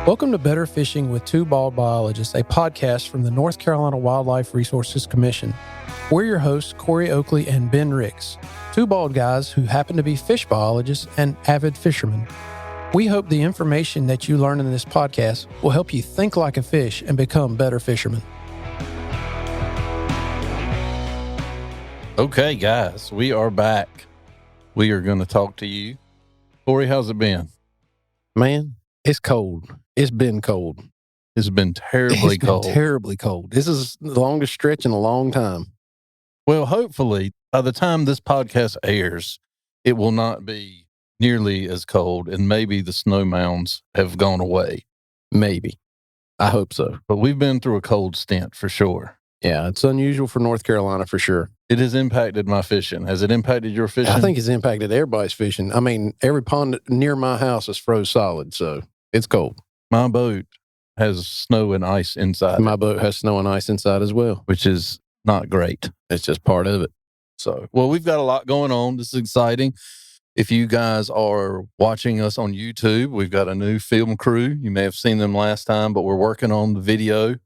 Welcome to Better Fishing with Two Bald Biologists, a podcast from the North Carolina Wildlife Resources Commission. We're your hosts, Corey Oakley and Ben Ricks, two bald guys who happen to be fish biologists and avid fishermen. We hope the information that you learn in this podcast will help you think like a fish and become better fishermen. Okay, guys, we are back. We are going to talk to you. Corey, how's it been? Man, it's cold. It's been cold. It's been terribly cold. Terribly cold. This is the longest stretch in a long time. Well, hopefully, by the time this podcast airs, it will not be nearly as cold, and maybe the snow mounds have gone away. Maybe. I hope so. But we've been through a cold stint for sure. Yeah, it's unusual for North Carolina for sure. It has impacted my fishing. Has it impacted your fishing? I think it's impacted everybody's fishing. I mean, every pond near my house is froze solid, so it's cold. My boat has snow and ice inside. My boat has snow and ice inside as well, which is not great. It's just part of it. So, well, we've got a lot going on. This is exciting. If you guys are watching us on YouTube, we've got a new film crew. You may have seen them last time, but we're working on the video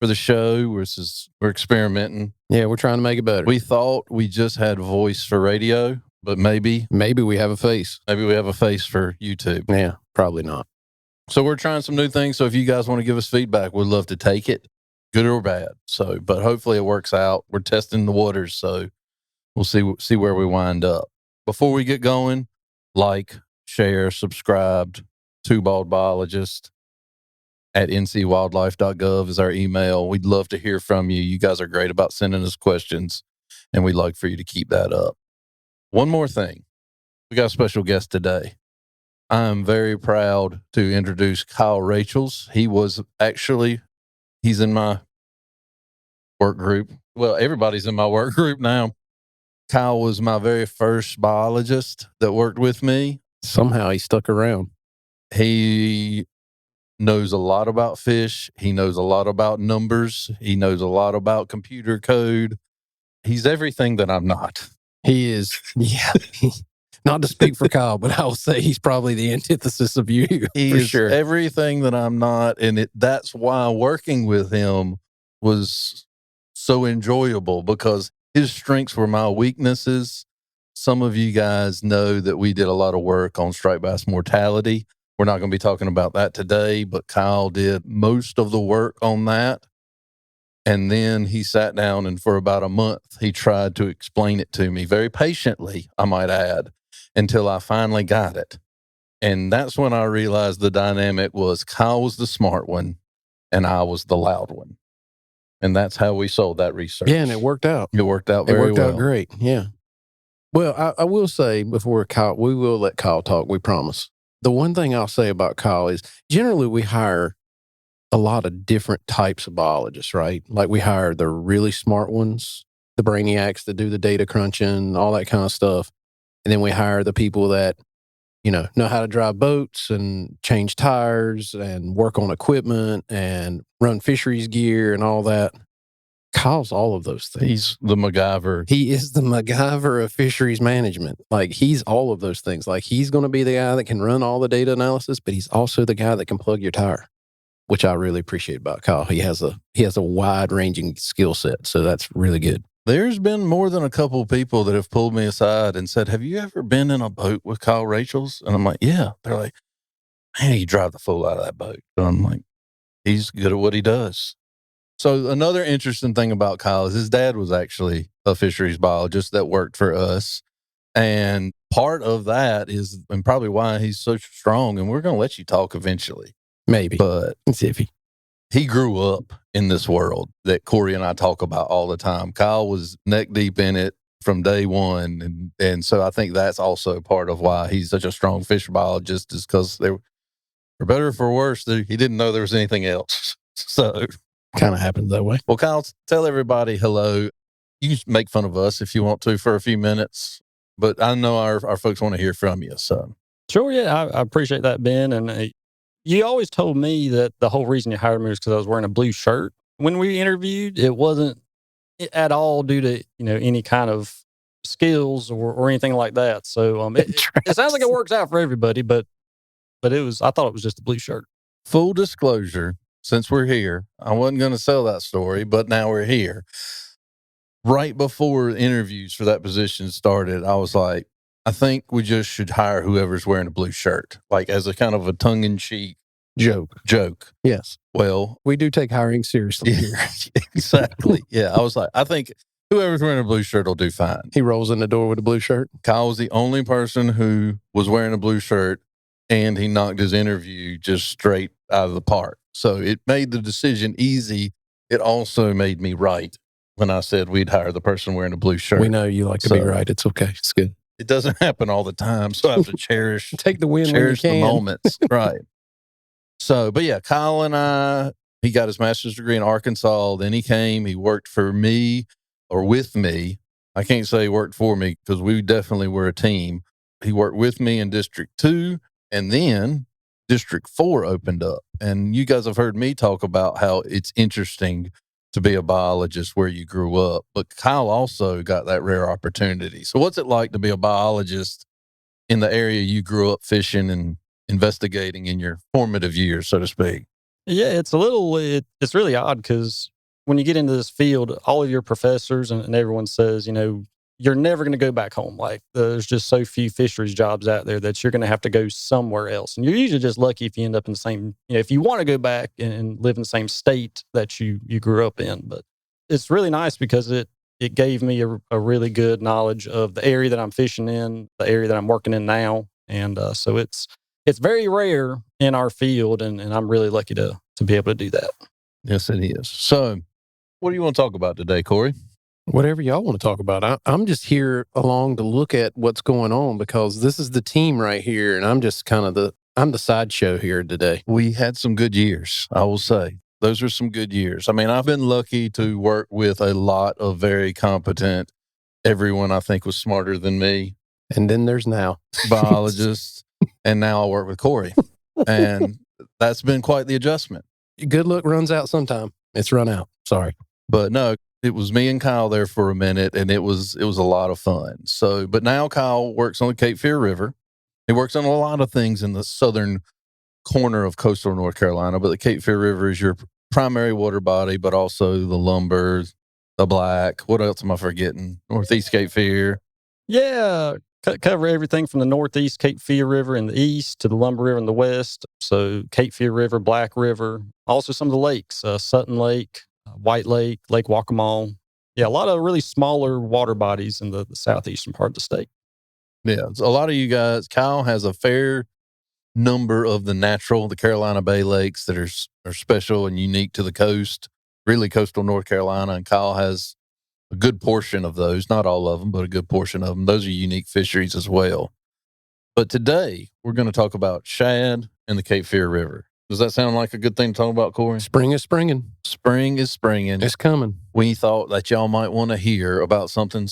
for the show. We're experimenting. Yeah, we're trying to make it better. We thought we just had voice for radio, but maybe we have a face. Maybe we have a face for YouTube. Yeah, probably not. So we're trying some new things. So if you guys want to give us feedback, we'd love to take it, good or bad. So, but hopefully it works out. We're testing the waters, so we'll see where we wind up. Before we get going, like, share, subscribe. Two Bald Biologists at ncwildlife.gov is our email. We'd love to hear from you. You guys are great about sending us questions, and we'd like for you to keep that up. One more thing. We got a special guest today. I'm very proud to introduce Kyle Rachels. He's in my work group. Well, everybody's in my work group now. Kyle was my very first biologist that worked with me. Somehow he stuck around. He knows a lot about fish. He knows a lot about numbers. He knows a lot about computer code. He's everything that I'm not. He is. Yeah. Not to speak for Kyle, but I will say he's probably the antithesis of you. He for is sure. Everything that I'm not. And that's why working with him was so enjoyable, because his strengths were my weaknesses. Some of you guys know that we did a lot of work on striped bass mortality. We're not going to be talking about that today, but Kyle did most of the work on that. And then he sat down and for about a month, he tried to explain it to me very patiently, I might add, until I finally got it. And that's when I realized the dynamic was Kyle was the smart one and I was the loud one. And that's how we sold that research. Yeah, and it worked out. It worked out very well. It worked out great, yeah. Well, I will say before Kyle, we will let Kyle talk, we promise. The one thing I'll say about Kyle is generally we hire a lot of different types of biologists, right? Like we hire the really smart ones, the brainiacs that do the data crunching, all that kind of stuff. And then we hire the people that, know how to drive boats and change tires and work on equipment and run fisheries gear and all that. Kyle's all of those things. He's the MacGyver. He is the MacGyver of fisheries management. Like, he's all of those things. Like, he's going to be the guy that can run all the data analysis, but he's also the guy that can plug your tire, which I really appreciate about Kyle. He has a wide-ranging skill set, so that's really good. There's been more than a couple of people that have pulled me aside and said, have you ever been in a boat with Kyle Rachels? And I'm like, yeah. They're like, man, you drive the fool out of that boat. And I'm like, he's good at what he does. So another interesting thing about Kyle is his dad was actually a fisheries biologist that worked for us. And part of that is, and probably why he's so strong, and we're going to let you talk eventually. Maybe. But it's iffy. He grew up in this world that Corey and I talk about all the time. Kyle was neck deep in it from day one. And so I think that's also part of why he's such a strong fish biologist, is because they were, for better or for worse, he didn't know there was anything else. So kind of happens that way. Well, Kyle, tell everybody hello. You can make fun of us if you want to for a few minutes, but I know our folks want to hear from you. So sure, yeah, I appreciate that, Ben. And you always told me that the whole reason you hired me was because I was wearing a blue shirt. When we interviewed, it wasn't at all due to any kind of skills or anything like that. So it sounds like it works out for everybody, but I thought it was just a blue shirt. full disclosure, since we're here, I wasn't going to sell that story, but now we're here. Right before interviews for that position started, I was like, I think we just should hire whoever's wearing a blue shirt, like as a kind of a tongue-in-cheek joke. Yes. Well, We do take hiring seriously yeah, here. exactly. Yeah, I was like, I think whoever's wearing a blue shirt will do fine. He rolls in the door with a blue shirt. Kyle was the only person who was wearing a blue shirt, and he knocked his interview just straight out of the park. So it made the decision easy. It also made me right when I said we'd hire the person wearing a blue shirt. We know you like to be So- right. It's okay. It's good. It doesn't happen all the time, so I have to cherish Take the win when you cherish the can. moments. Right. So, but yeah, Kyle and I, he got his master's degree in Arkansas. Then he came, he worked for me or with me. I can't say he worked for me because we definitely were a team. He worked with me in District 2, and then District 4 opened up. And you guys have heard me talk about how it's interesting to be a biologist where you grew up. But Kyle also got that rare opportunity. So what's it like to be a biologist in the area you grew up fishing and investigating in your formative years, so to speak? Yeah, it's it's really odd because when you get into this field, all of your professors and everyone says, you're never going to go back home. Like there's just so few fisheries jobs out there that you're going to have to go somewhere else. And you're usually just lucky if you end up in the same, if you want to go back and live in the same state that you grew up in. But it's really nice because it gave me a really good knowledge of the area that I'm fishing in, the area that I'm working in now. And so it's very rare in our field. And I'm really lucky to be able to do that. Yes, it is. So what do you want to talk about today, Corey? Whatever y'all want to talk about. I'm just here along to look at what's going on because this is the team right here. And I'm just kind of I'm the sideshow here today. We had some good years, I will say. Those are some good years. I mean, I've been lucky to work with a lot of very competent, everyone I think was smarter than me, And then there's now. biologists, and now I work with Corey. And that's been quite the adjustment. Good luck runs out sometime. It's run out. Sorry. But no, it was me and Kyle there for a minute, and it was a lot of fun. So, but now Kyle works on the Cape Fear River. He works on a lot of things in the southern corner of coastal North Carolina, but the Cape Fear River is your primary water body, but also the lumber, the black. What else am I forgetting? Northeast Cape Fear. Yeah, cover everything from the Northeast Cape Fear River in the east to the Lumber River in the west. So Cape Fear River, Black River, also some of the lakes, Sutton Lake, White Lake, Lake Waccamaw. Yeah, a lot of really smaller water bodies in the southeastern part of the state. Yeah, a lot of you guys. Kyle has a fair number of the Carolina Bay lakes that are special and unique to the coast, really coastal North Carolina. And Kyle has a good portion of those, not all of them, but a good portion of them. Those are unique fisheries as well. But today we're going to talk about shad and the Cape Fear River. Does that sound like a good thing to talk about, Corey? Spring is springing. Spring is springing. It's coming. We thought that y'all might want to hear about something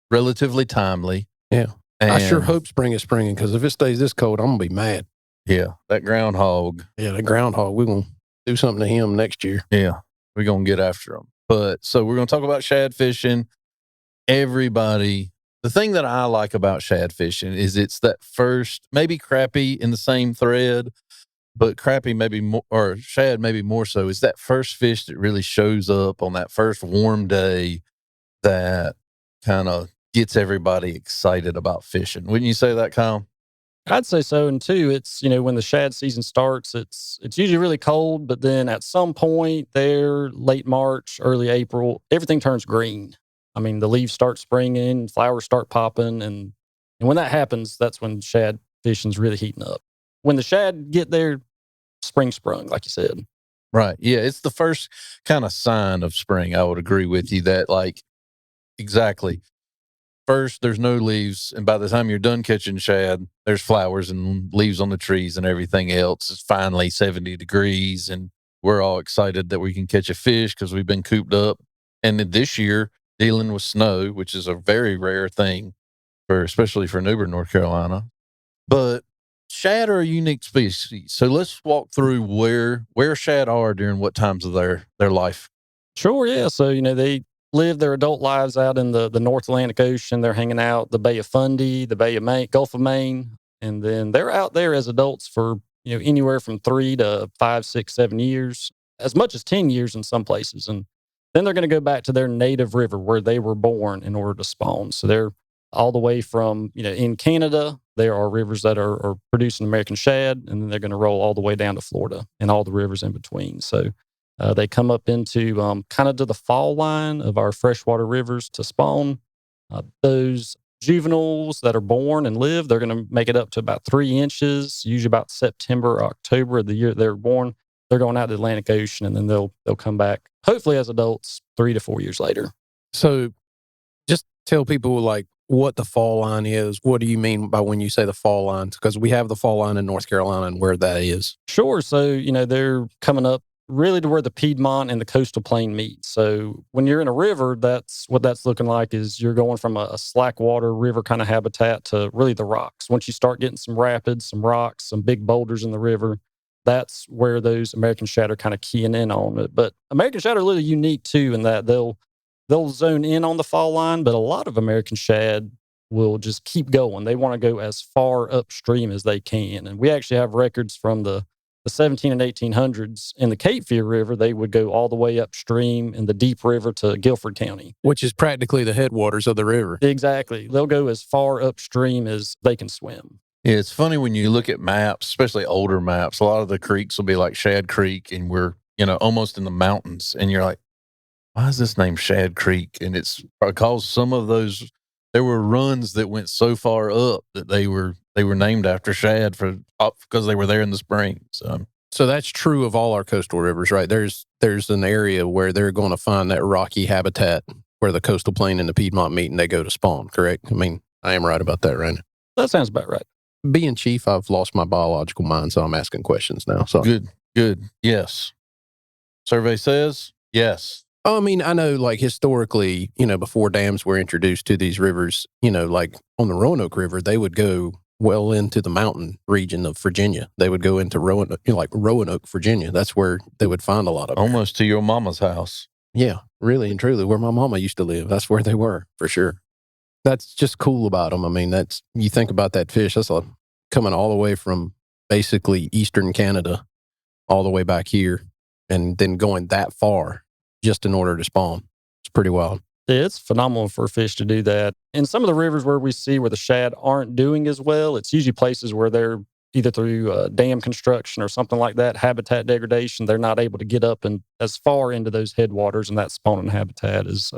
relatively timely. Yeah. I sure And, hope spring is springing because if it stays this cold, I'm going to be mad. Yeah, that groundhog. Yeah, the groundhog, we're going to do something to him next year. Yeah, we're going to get after them. But so we're going to talk about shad fishing. Everybody, the thing that I like about shad fishing is it's that first, maybe crappie in the same thread, but crappie maybe more, or shad maybe more so, is that first fish that really shows up on that first warm day that kind of gets everybody excited about fishing. Wouldn't you say that, Kyle? I'd say so. And two, it's, when the shad season starts, it's usually really cold, but then at some point there, late March, early April, everything turns green. I mean, the leaves start springing, flowers start popping. And when that happens, that's when shad fishing's really heating up. When the shad get there, spring sprung, like you said. Right. Yeah. It's the first kind of sign of spring. I would agree with you that, like, exactly. First, there's no leaves. And by the time you're done catching shad, there's flowers and leaves on the trees and everything else. It's finally 70 degrees. And we're all excited that we can catch a fish because we've been cooped up. And then this year, dealing with snow, which is a very rare thing, especially for New Bern, North Carolina. But shad are a unique species. So let's walk through where shad are during what times of their life. Sure, yeah. So, they live their adult lives out in the North Atlantic Ocean. They're hanging out the Bay of Fundy, the Bay of Maine, Gulf of Maine. And then they're out there as adults for anywhere from 3 to 5, 6, 7 years, as much as 10 years in some places. And then they're going to go back to their native river where they were born in order to spawn. So they're all the way from, in Canada, there are rivers that are producing American shad, and then they're going to roll all the way down to Florida and all the rivers in between. So they come up into kind of to the fall line of our freshwater rivers to spawn. Those juveniles that are born and live, they're going to make it up to about 3 inches, usually about September or October of the year they're born. They're going out to the Atlantic Ocean, and then they'll come back, hopefully as adults, 3 to 4 years later. So just tell people like what the fall line is. What do you mean by when you say the fall line? Because we have the fall line in North Carolina and where that is. Sure. So, they're coming up really to where the Piedmont and the coastal plain meet. So when you're in a river, that's what that's looking like is you're going from a slack water river kind of habitat to really the rocks. Once you start getting some rapids, some rocks, some big boulders in the river, that's where those American shad are kind of keying in on it. But American shad are a little unique too in that they'll zone in on the fall line, but a lot of American shad will just keep going. They want to go as far upstream as they can. And we actually have records from the 17 and 1800s in the Cape Fear River. They would go all the way upstream in the Deep River to Guilford County, which is practically the headwaters of the river. Exactly. They'll go as far upstream as they can swim. Yeah, it's funny when you look at maps, especially older maps, a lot of the creeks will be like Shad Creek, and we're, almost in the mountains. And you're like, why is this named Shad Creek? And it's because some of those, there were runs that went so far up that they were named after shad because they were there in the spring. So that's true of all our coastal rivers, right? There's an area where they're going to find that rocky habitat where the coastal plain and the Piedmont meet and they go to spawn, correct? I mean, I am right about that, right? That sounds about right. Being chief, I've lost my biological mind, so I'm asking questions now. So Good. Yes. Survey says yes. I mean, I know like historically, before dams were introduced to these rivers, like on the Roanoke River, they would go well into the mountain region of Virginia. They would go into Roanoke, Virginia. That's where they would find a lot of them. Almost to your mama's house. Yeah, really and truly, where my mama used to live. That's where they were, for sure. That's just cool about them. I mean, you think about that fish, that's coming all the way from basically eastern Canada all the way back here and then going that far just in order to spawn. It's pretty wild. It's phenomenal for a fish to do that. In some of the rivers where we see where the shad aren't doing as well, it's usually places where they're either through dam construction or something like that, habitat degradation, they're not able to get up and as far into those headwaters and that spawning habitat as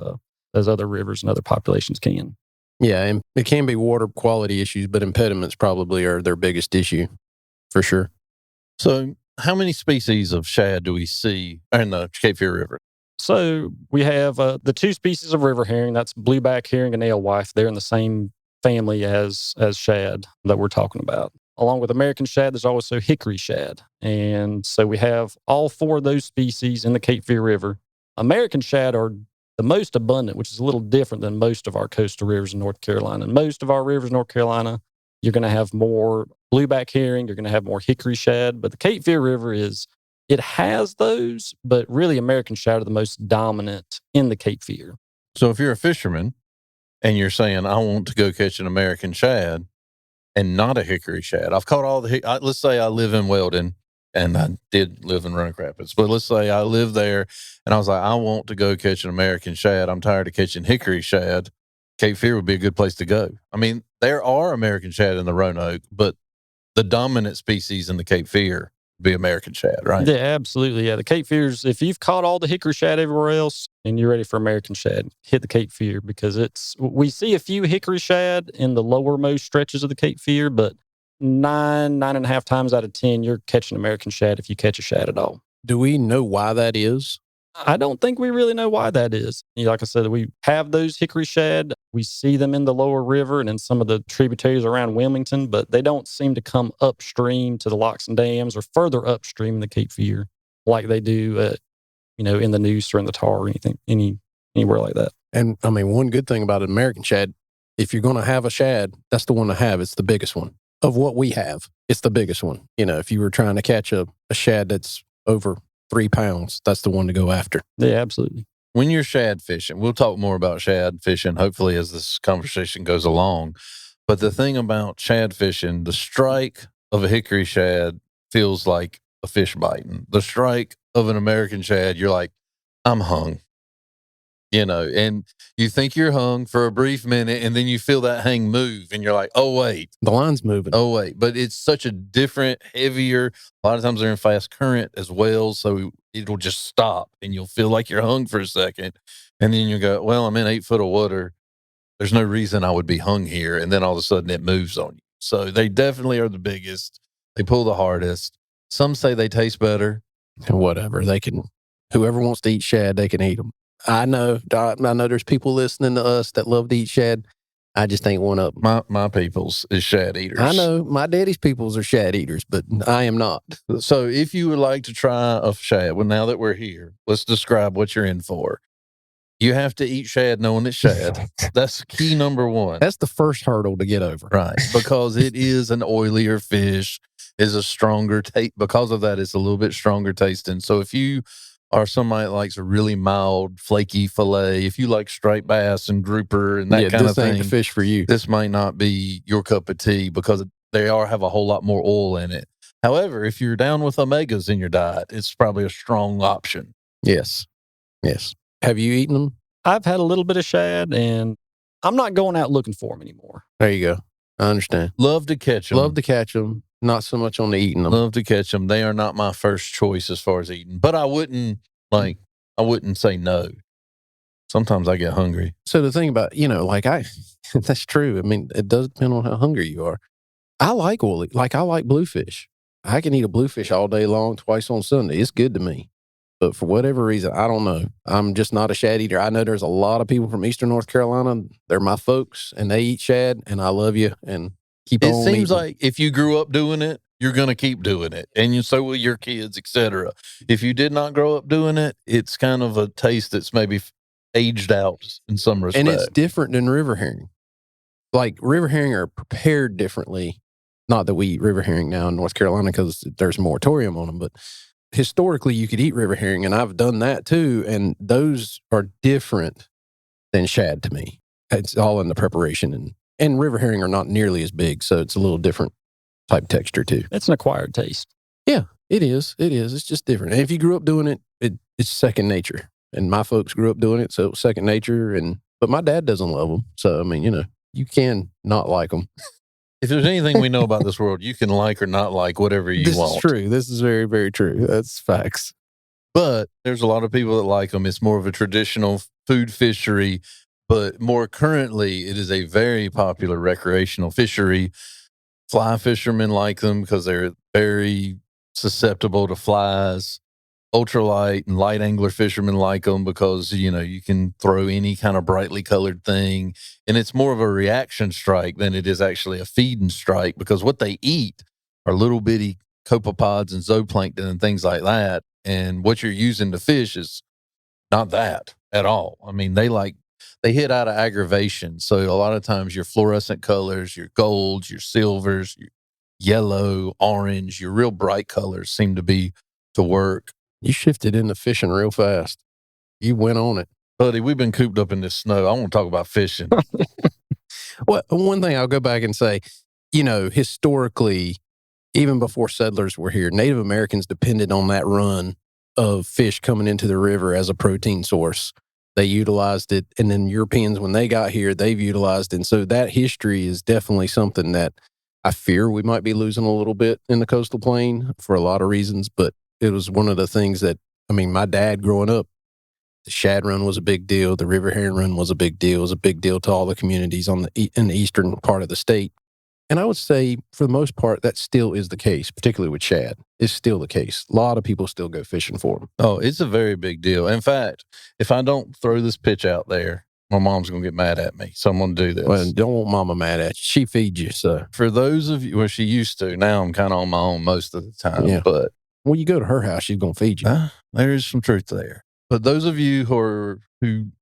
other rivers and other populations can. Yeah, and it can be water quality issues, but impediments probably are their biggest issue, for sure. So how many species of shad do we see in the Cape Fear River? So we have the 2 species of river herring. That's blueback herring and alewife. They're in the same family as shad that we're talking about. Along with American shad, there's also hickory shad. And so we have all 4 of those species in the Cape Fear River. American shad are the most abundant, which is a little different than most of our coastal rivers in North Carolina. In most of our rivers in North Carolina, you're going to have more blueback herring, you're going to have more hickory shad. But the Cape Fear River it has those, but really American shad are the most dominant in the Cape Fear. So if you're a fisherman and you're saying, I want to go catch an American shad and not a hickory shad, I've caught all let's say I live in Weldon, and I did live in Roanoke Rapids, but let's say I live there and I was like, I want to go catch an American shad. I'm tired of catching hickory shad. Cape Fear would be a good place to go. I mean, there are American shad in the Roanoke, but the dominant species in the Cape Fear be American shad, right? Yeah, absolutely. Yeah, the Cape Fears, if you've caught all the hickory shad everywhere else and you're ready for American shad, hit the Cape Fear because we see a few hickory shad in the lowermost stretches of the Cape Fear, but 9.5 times out of 10, you're catching American shad if you catch a shad at all. Do we know why that is? I don't think we really know why that is. Like I said, we have those hickory shad. We see them in the lower river and in some of the tributaries around Wilmington, but they don't seem to come upstream to the locks and dams or further upstream in the Cape Fear like they do, in the Neuse or in the Tar or anywhere like that. And I mean, one good thing about an American shad, if you're going to have a shad, that's the one to have. It's the biggest one. Of what we have, it's the biggest one. If you were trying to catch a shad that's over 3 pounds, that's the one to go after. Yeah, absolutely. When you're shad fishing, we'll talk more about shad fishing, hopefully, as this conversation goes along. But the thing about shad fishing, the strike of a hickory shad feels like a fish biting. The strike of an American shad, you're like, I'm hung. And you think you're hung for a brief minute, and then you feel that hang move, and you're like, oh, wait. The line's moving. Oh, wait. But it's such a different, heavier, a lot of times they're in fast current as well, so it'll just stop, and you'll feel like you're hung for a second, and then you go, well, I'm in 8 foot of water. There's no reason I would be hung here, and then all of a sudden it moves on you. So they definitely are the biggest. They pull the hardest. Some say they taste better. Whatever. Whoever wants to eat shad, they can eat them. I know there's people listening to us that love to eat shad. I just ain't one of them. My peoples is shad eaters. I know my daddy's peoples are shad eaters, but I am not. So if you would like to try a shad, well, now that we're here, let's describe what you're in for. You have to eat shad knowing it's shad. That's key number one. That's the first hurdle to get over. Right. Because it is an oilier fish, is a stronger taste. Because of that, it's a little bit stronger tasting. So if you are somebody that likes a really mild, flaky fillet, if you like striped bass and grouper and that kind of this ain't thing, the fish for you. this might not be your cup of tea because they have a whole lot more oil in it. However, if you're down with omegas in your diet, it's probably a strong option. Yes. Have you eaten them? I've had a little bit of shad, and I'm not going out looking for them anymore. There you go. I understand. Love to catch them. Love to catch them. Not so much on the eating them. Love to catch them. They are not my first choice as far as eating, but I wouldn't say no. Sometimes I get hungry. So the thing about, that's true. I mean, it does depend on how hungry you are. I like oily, I like bluefish. I can eat a bluefish all day long, twice on Sunday. It's good to me. But for whatever reason, I don't know. I'm just not a shad eater. I know there's a lot of people from Eastern North Carolina. They're my folks, and they eat shad, and I love you, and keep on It seems eating. like if you grew up doing it, you're going to keep doing it, and so will your kids, etc. If you did not grow up doing it, it's kind of a taste that's maybe aged out in some respect. And it's different than river herring. Like, river herring are prepared differently. Not that we eat river herring now in North Carolina because there's a moratorium on them, but historically you could eat river herring, and I've done that too, and those are different than shad to me. It's all in the preparation, and river herring are not nearly as big, so it's a little different type texture too. It's an acquired taste. Yeah, it is. It's just different. And if you grew up doing it, it's second nature. And my folks grew up doing it, so it was second nature. But my dad doesn't love them, so I mean, you can not like them. If there's anything we know about this world, you can like or not like whatever you want. This is true. This is very, very true. That's facts. But there's a lot of people that like them. It's more of a traditional food fishery, but more currently, it is a very popular recreational fishery. Fly fishermen like them because they're very susceptible to flies. Ultralight and light angler fishermen like them because, you can throw any kind of brightly colored thing. And it's more of a reaction strike than it is actually a feeding strike because what they eat are little bitty copepods and zooplankton and things like that. And what you're using to fish is not that at all. I mean, they hit out of aggravation. So a lot of times your fluorescent colors, your golds, your silvers, your yellow, orange, your real bright colors seem to work. You shifted into fishing real fast. You went on it. Buddy, we've been cooped up in this snow. I want to talk about fishing. Well, one thing I'll go back and say, historically, even before settlers were here, Native Americans depended on that run of fish coming into the river as a protein source. They utilized it. And then Europeans, when they got here, they've utilized it. And so that history is definitely something that I fear we might be losing a little bit in the coastal plain for a lot of reasons. But it was one of the things that, my dad growing up, the shad run was a big deal. The river herring run was a big deal. It was a big deal to all the communities in the eastern part of the state. And I would say, for the most part, that still is the case, particularly with shad. It's still the case. A lot of people still go fishing for them. Oh, it's a very big deal. In fact, if I don't throw this pitch out there, my mom's going to get mad at me. So I'm going to do this. Well, don't want mama mad at you. She feeds you, so. For those of you, well, she used to. Now I'm kind of on my own most of the time. Yeah. But Well, you go to her house, she's going to feed you. there is some truth there. But those of you who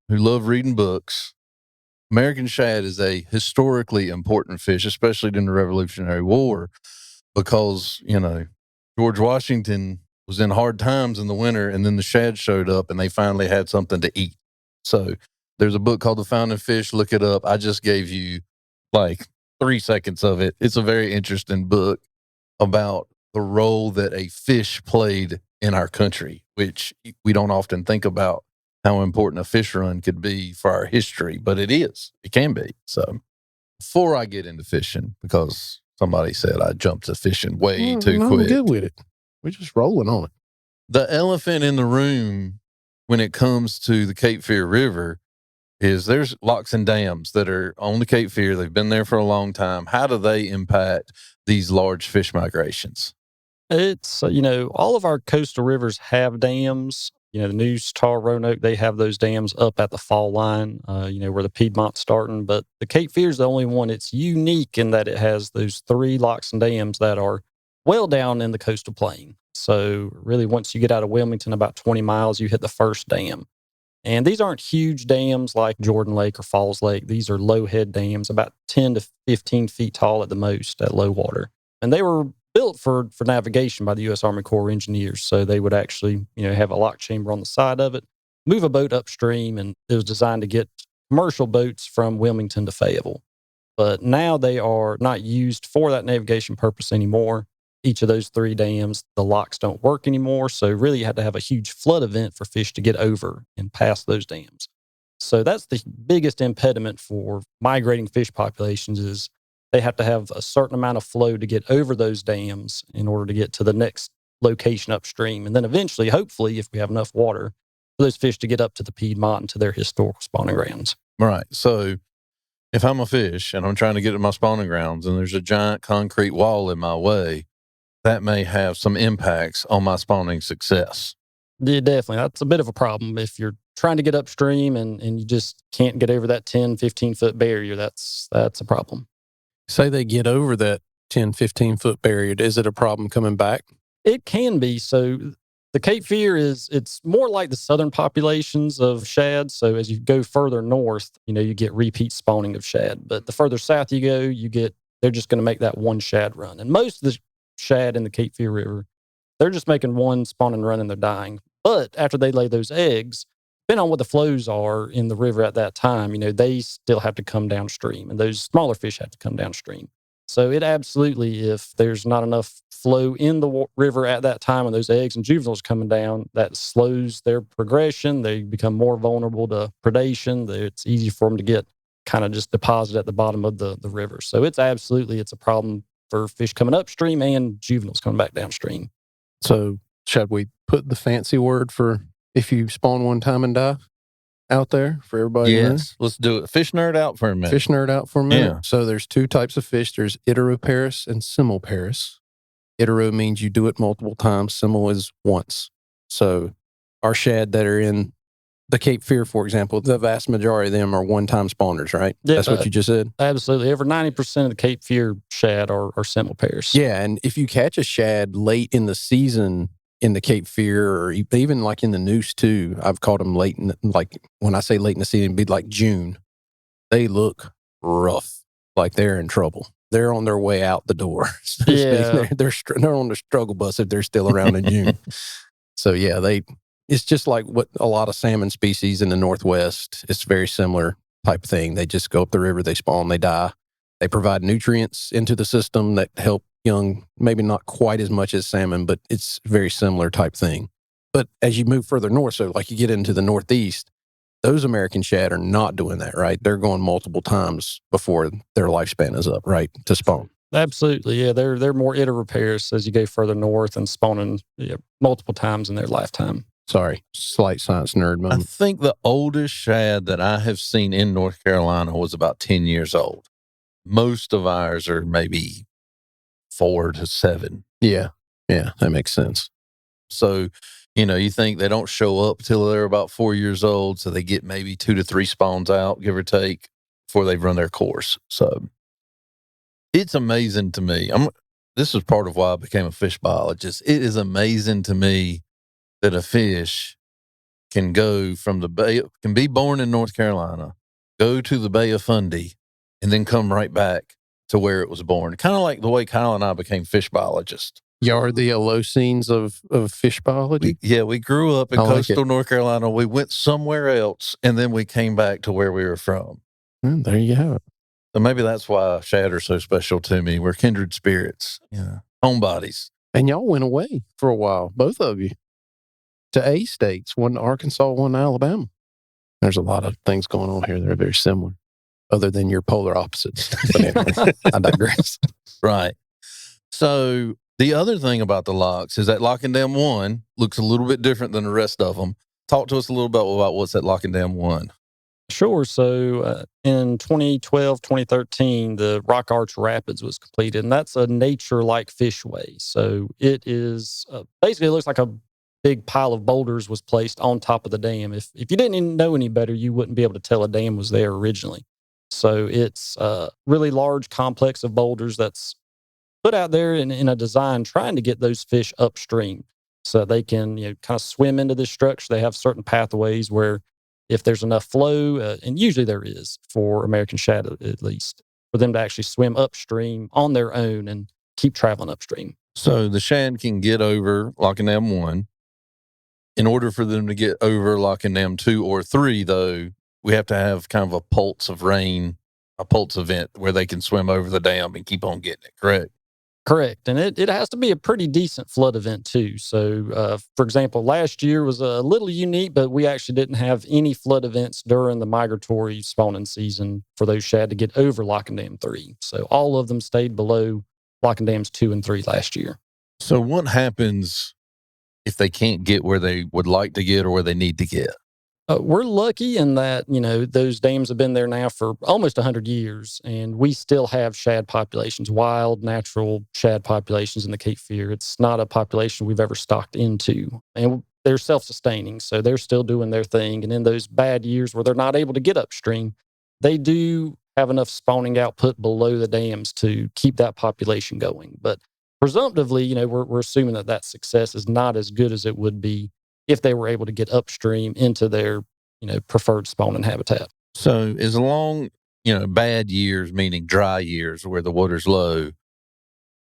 love reading books, American shad is a historically important fish, especially during the Revolutionary War, because, George Washington was in hard times in the winter, and then the shad showed up, and they finally had something to eat. So there's a book called The Fountain Fish. Look it up. I just gave you 3 seconds of it. It's a very interesting book about the role that a fish played in our country, which we don't often think about how important a fish run could be for our history, but it is. It can be. So before I get into fishing, because somebody said I jumped to fishing way too No, quick. I'm good with it. We're just rolling on it. The elephant in the room when it comes to the Cape Fear River is there's locks and dams that are on the Cape Fear. They've been there for a long time. How do they impact these large fish migrations? It's, all of our coastal rivers have dams. The Neuse, Tar, Roanoke, they have those dams up at the fall line, where the Piedmont's starting. But the Cape Fear is the only one. It's unique in that it has those 3 locks and dams that are well down in the coastal plain. So really, once you get out of Wilmington, about 20 miles, you hit the first dam. And these aren't huge dams like Jordan Lake or Falls Lake. These are low head dams, about 10 to 15 feet tall at the most at low water. And they were built for navigation by the U.S. Army Corps of Engineers. So they would actually, have a lock chamber on the side of it, move a boat upstream, and it was designed to get commercial boats from Wilmington to Fayetteville. But now they are not used for that navigation purpose anymore. Each of those 3 dams, the locks don't work anymore. So really you had to have a huge flood event for fish to get over and past those dams. So that's the biggest impediment for migrating fish populations is they have to have a certain amount of flow to get over those dams in order to get to the next location upstream. And then eventually, hopefully, if we have enough water, for those fish to get up to the Piedmont and to their historical spawning grounds. Right. So if I'm a fish and I'm trying to get to my spawning grounds and there's a giant concrete wall in my way, that may have some impacts on my spawning success. Yeah, definitely. That's a bit of a problem. If you're trying to get upstream and you just can't get over that 10, 15-foot barrier, that's a problem. Say they get over that 10, 15-foot barrier. Is it a problem coming back? It can be. So the Cape Fear it's more like the southern populations of shad. So as you go further north, you get repeat spawning of shad. But the further south you go, they're just going to make that one shad run. And most of the shad in the Cape Fear River, they're just making one spawning run and they're dying. But after they lay those eggs, depending on what the flows are in the river at that time, they still have to come downstream, and those smaller fish have to come downstream. So it absolutely, if there's not enough flow in the river at that time when those eggs and juveniles coming down, that slows their progression. They become more vulnerable to predation. It's easy for them to get kind of just deposited at the bottom of the river. So it's a problem for fish coming upstream and juveniles coming back downstream. So should we put the fancy word for if you spawn one time and die out there for everybody? Yes, let's do it. Fish nerd out for a minute. Fish nerd out for a minute. Yeah. So there's 2 types of fish. There's Iteroparis and Simulparis. Itero means you do it multiple times. Simul is once. So our shad that are in the Cape Fear, for example, the vast majority of them are one-time spawners, right? Yeah, That's what you just said? Absolutely. Over 90% of the Cape Fear shad are Simulparis. Yeah, and if you catch a shad late in the season in the Cape Fear, or even like in the Neuse too, I've caught them late when I say late in the season, it'd be like June. They look rough, like they're in trouble. They're on their way out the door. So to speak. They're on the struggle bus if they're still around in June. So yeah, it's just like what a lot of salmon species in the Northwest. It's very similar type of thing. They just go up the river, they spawn, they die. They provide nutrients into the system that help young, maybe not quite as much as salmon, but it's very similar type thing. But as you move further north, so like you get into the Northeast, those American shad are not doing that, right? They're going multiple times before their lifespan is up, right, to spawn. Absolutely, yeah. They're more Iteroparis as you go further north and spawning multiple times in their lifetime. Sorry, slight science nerd I moment. think the oldest shad that I have seen in North Carolina was about 10 years old. Most of ours are maybe 4 to 7. Yeah, that makes sense. So, you think they don't show up till they're about 4 years old. So they get maybe 2 to 3 spawns out, give or take, before they've run their course. So it's amazing to me. This is part of why I became a fish biologist. It is amazing to me that a fish can go from can be born in North Carolina, go to the Bay of Fundy, and then come right back to where it was born. Kind of like the way Kyle and I became fish biologists. Y'all are the Alocenes of fish biology? We grew up in I like coastal it. North Carolina. We went somewhere else, and then we came back to where we were from. There you have it. So maybe that's why shad are so special to me. We're kindred spirits, homebodies. And y'all went away for a while, both of you, to A states, one to Arkansas, one to Alabama. There's a lot of things going on here that are very similar, other than your polar opposites. But anyway, I digress. Right. So the other thing about the locks is that Lock and Dam 1 looks a little bit different than the rest of them. Talk to us a little bit about what's at Lock and Dam 1. Sure. So in 2012, 2013, the Rock Arch Rapids was completed, and that's a nature-like fishway. So it is basically, it looks like a big pile of boulders was placed on top of the dam. If you didn't even know any better, you wouldn't be able to tell a dam was there originally. So it's a really large complex of boulders that's put out there in a design trying to get those fish upstream so they can kind of swim into this structure. They have certain pathways where if there's enough flow, and usually there is for American shad at least, for them to actually swim upstream on their own and keep traveling upstream. So the shad can get over Lock and Dam 1. In order for them to get over Lock and Dam 2 or 3, though, we have to have kind of a pulse of rain, a pulse event where they can swim over the dam and keep on getting it, correct? Correct. And it has to be a pretty decent flood event, too. So, for example, last year was a little unique, but we actually didn't have any flood events during the migratory spawning season for those shad to get over Lock and Dam 3. So all of them stayed below Lock and Dams 2 and 3 last year. So what happens if they can't get where they would like to get or where they need to get? We're lucky in that, those dams have been there now for almost 100 years, and we still have shad populations, wild, natural shad populations in the Cape Fear. It's not a population we've ever stocked into, and they're self-sustaining, so they're still doing their thing. And in those bad years where they're not able to get upstream, they do have enough spawning output below the dams to keep that population going. But presumptively, we're assuming that success is not as good as it would be if they were able to get upstream into their, preferred spawning habitat. So as long, bad years, meaning dry years where the water's low,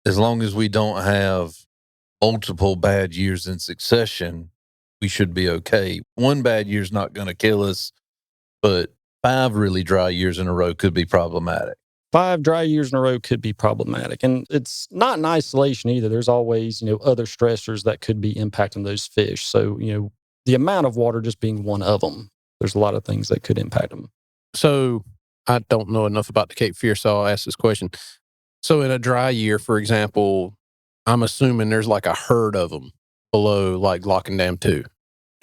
as long as we don't have multiple bad years in succession, we should be okay. One bad year's not going to kill us, but 5 really dry years in a row could be problematic. 5 dry years in a row could be problematic. And it's not in isolation either. There's always, other stressors that could be impacting those fish. So, the amount of water just being one of them, there's a lot of things that could impact them. So I don't know enough about the Cape Fear, so I'll ask this question. So in a dry year, for example, I'm assuming there's like a herd of them below like Lock and Dam 2.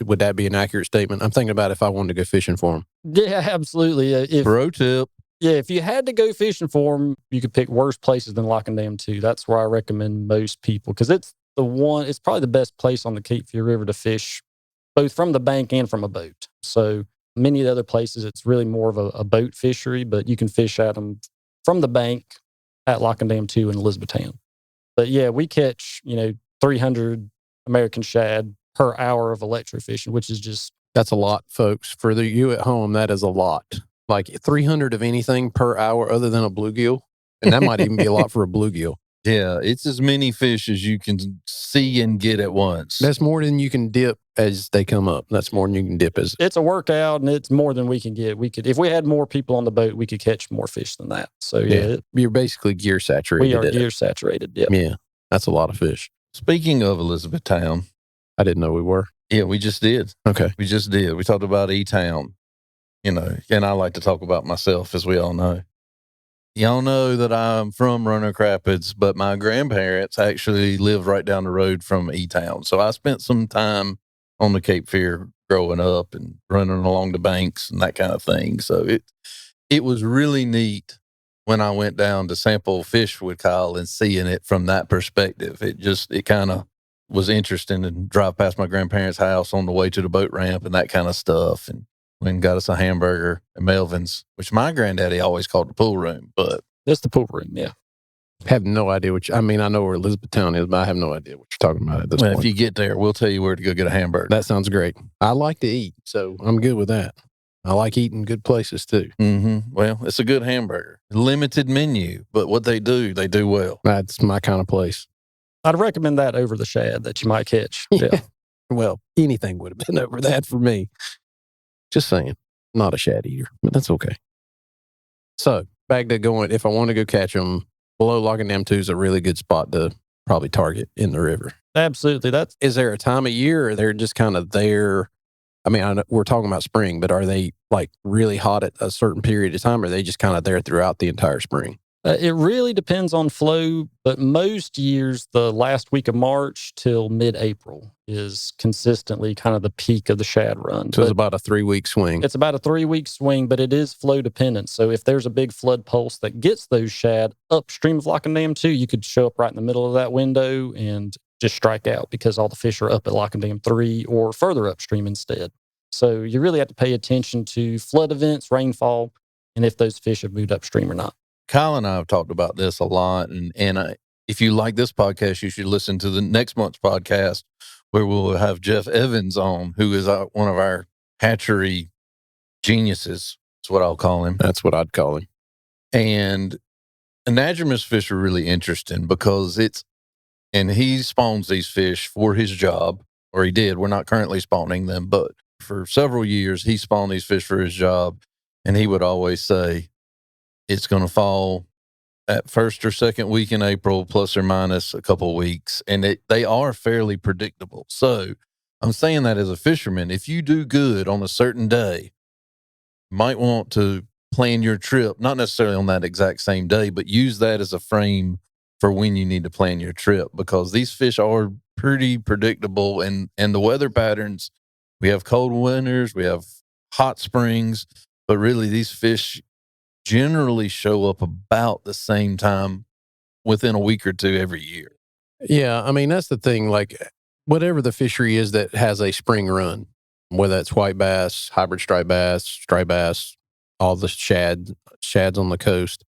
Would that be an accurate statement? I'm thinking about if I wanted to go fishing for them. Yeah, absolutely. Pro tip. Yeah, if you had to go fishing for them, you could pick worse places than Lock and Dam 2. That's where I recommend most people, because it's probably the best place on the Cape Fear River to fish, both from the bank and from a boat. So many of the other places, it's really more of a boat fishery, but you can fish at them from the bank at Lock and Dam 2 in Elizabethtown. But yeah, we catch, 300 American shad per hour of electrofishing, which is just... That's a lot, folks. For you at home, that is a lot. Like 300 of anything per hour other than a bluegill. And that might even be a lot for a bluegill. Yeah, it's as many fish as you can see and get at once. That's more than you can dip as they come up. That's more than you can dip as... It's a workout, and it's more than we can get. If we had more people on the boat, we could catch more fish than that. So yeah. You're basically gear saturated. We are gear saturated, yeah. Yeah, that's a lot of fish. Speaking of Elizabethtown. I didn't know we were. Yeah, we just did. Okay. We just did. We talked about E-Town. And I like to talk about myself, as we all know. Y'all know that I'm from Roanoke Rapids, but my grandparents actually lived right down the road from E-Town. So I spent some time on the Cape Fear growing up and running along the banks and that kind of thing. So it was really neat when I went down to sample fish with Kyle and seeing it from that perspective. It kind of was interesting to drive past my grandparents' house on the way to the boat ramp and that kind of stuff. And went and got us a hamburger at Melvin's, which my granddaddy always called the pool room, but... That's the pool room, yeah. I have no idea I know where Elizabethtown is, but I have no idea what you're talking about at this point. If you get there, we'll tell you where to go get a hamburger. That sounds great. I like to eat, so I'm good with that. I like eating good places, too. Mm-hmm. Well, it's a good hamburger. Limited menu, but what they do well. That's my kind of place. I'd recommend that over the shad that you might catch. Yeah. Well, anything would have been over that for me. Just saying, not a shad eater, but that's okay. So back to going, if I want to go catch them, below Lock and Dam 2 is a really good spot to probably target in the river. Absolutely. Is there a time of year or they're just kind of there? I mean, I know we're talking about spring, but are they like really hot at a certain period of time? Or are they just kind of there throughout the entire spring? It really depends on flow, but most years, the last week of March till mid-April is consistently kind of the peak of the shad run. So it's But about a 3-week swing. it's about a 3-week swing, but it is flow dependent. So if there's a big flood pulse that gets those shad upstream of Lock and Dam 2, you could show up right in the middle of that window and just strike out because all the fish are up at Lock and Dam 3 or further upstream instead. So you really have to pay attention to flood events, rainfall, and if those fish have moved upstream or not. Kyle and I have talked about this a lot, and if you like this podcast, you should listen to the next month's podcast where we'll have Jeff Evans on, who is one of our hatchery geniuses. That's what I'll call him. That's what I'd call him. And anadromous fish are really interesting because he spawns these fish for his job, or he did. We're not currently spawning them, but for several years, he spawned these fish for his job, and he would always say, it's going to fall at first or second week in April, plus or minus a couple of weeks. And they are fairly predictable. So I'm saying that as a fisherman, if you do good on a certain day, you might want to plan your trip, not necessarily on that exact same day, but use that as a frame for when you need to plan your trip, because these fish are pretty predictable. And the weather patterns, we have cold winters, we have hot springs, but really these fish generally show up about the same time within a week or two every year. Yeah, I mean, that's the thing. Like, whatever the fishery is that has a spring run, whether that's white bass, hybrid striped bass, all the shads on the coast,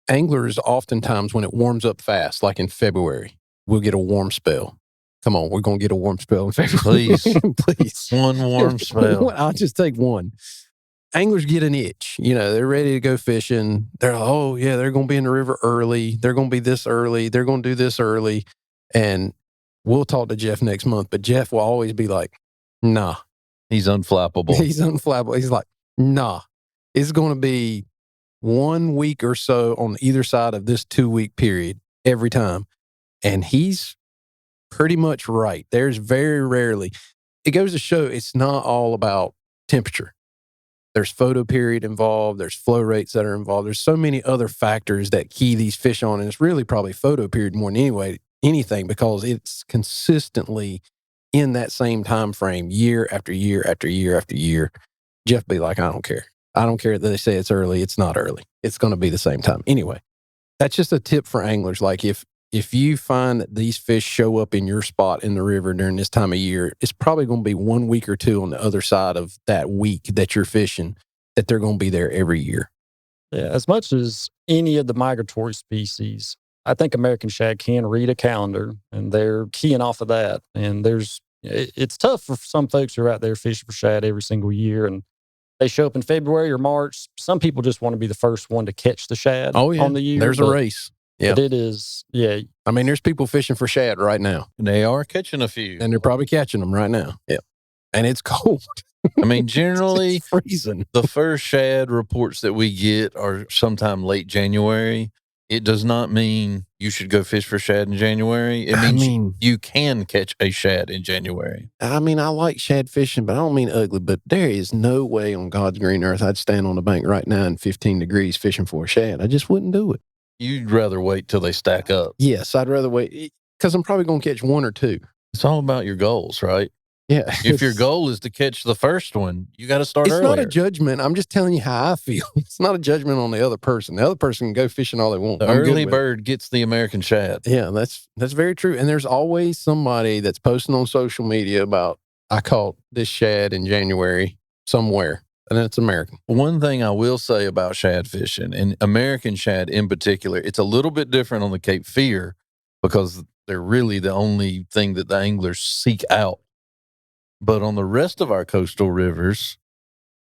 anglers oftentimes, when it warms up fast, like in February, we'll get a warm spell. Come on, we're going to get a warm spell in February. Please. Please. One warm spell. I'll just take one. Anglers get an itch. They're ready to go fishing. They're like, oh, yeah, they're going to be in the river early. They're going to be this early. They're going to do this early. And we'll talk to Jeff next month, but Jeff will always be like, nah. He's unflappable. He's unflappable. He's like, nah. It's going to be 1 week or so on either side of this 2-week period every time. And he's pretty much right. There's very rarely. It goes to show it's not all about temperature. There's photo period involved. There's flow rates that are involved. There's so many other factors that key these fish on. And it's really probably photo period more than anything, because it's consistently in that same time frame year after year after year after year. Jeff be like, I don't care. I don't care that they say it's early. It's not early. It's going to be the same time. Anyway, that's just a tip for anglers. Like if you find that these fish show up in your spot in the river during this time of year, it's probably going to be 1 week or two on the other side of that week that you're fishing, that they're going to be there every year. Yeah, as much as any of the migratory species, I think American shad can read a calendar, and they're keying off of that. And it's tough for some folks who are out there fishing for shad every single year, and they show up in February or March. Some people just want to be the first one to catch the shad on the year. There's a race. Yeah. But it is, yeah. I mean, there's people fishing for shad right now. They are catching a few. And they're probably catching them right now. Yeah. And it's cold. I mean, generally, it's freezing. The first shad reports that we get are sometime late January. It does not mean you should go fish for shad in January. It means you can catch a shad in January. I mean, I like shad fishing, but I don't mean ugly. But there is no way on God's green earth I'd stand on the bank right now in 15 degrees fishing for a shad. I just wouldn't do it. You'd rather wait till they stack up. Yes, I'd rather wait, because I'm probably going to catch one or two. It's all about your goals, right? Yeah. If your goal is to catch the first one, you got to start earlier. It's not a judgment. I'm just telling you how I feel. It's not a judgment on the other person. The other person can go fishing all they want. The early bird gets the American shad. Yeah, that's very true. And there's always somebody that's posting on social media about, I caught this shad in January somewhere. And it's American. One thing I will say about shad fishing, and American shad in particular, it's a little bit different on the Cape Fear because they're really the only thing that the anglers seek out. But on the rest of our coastal rivers,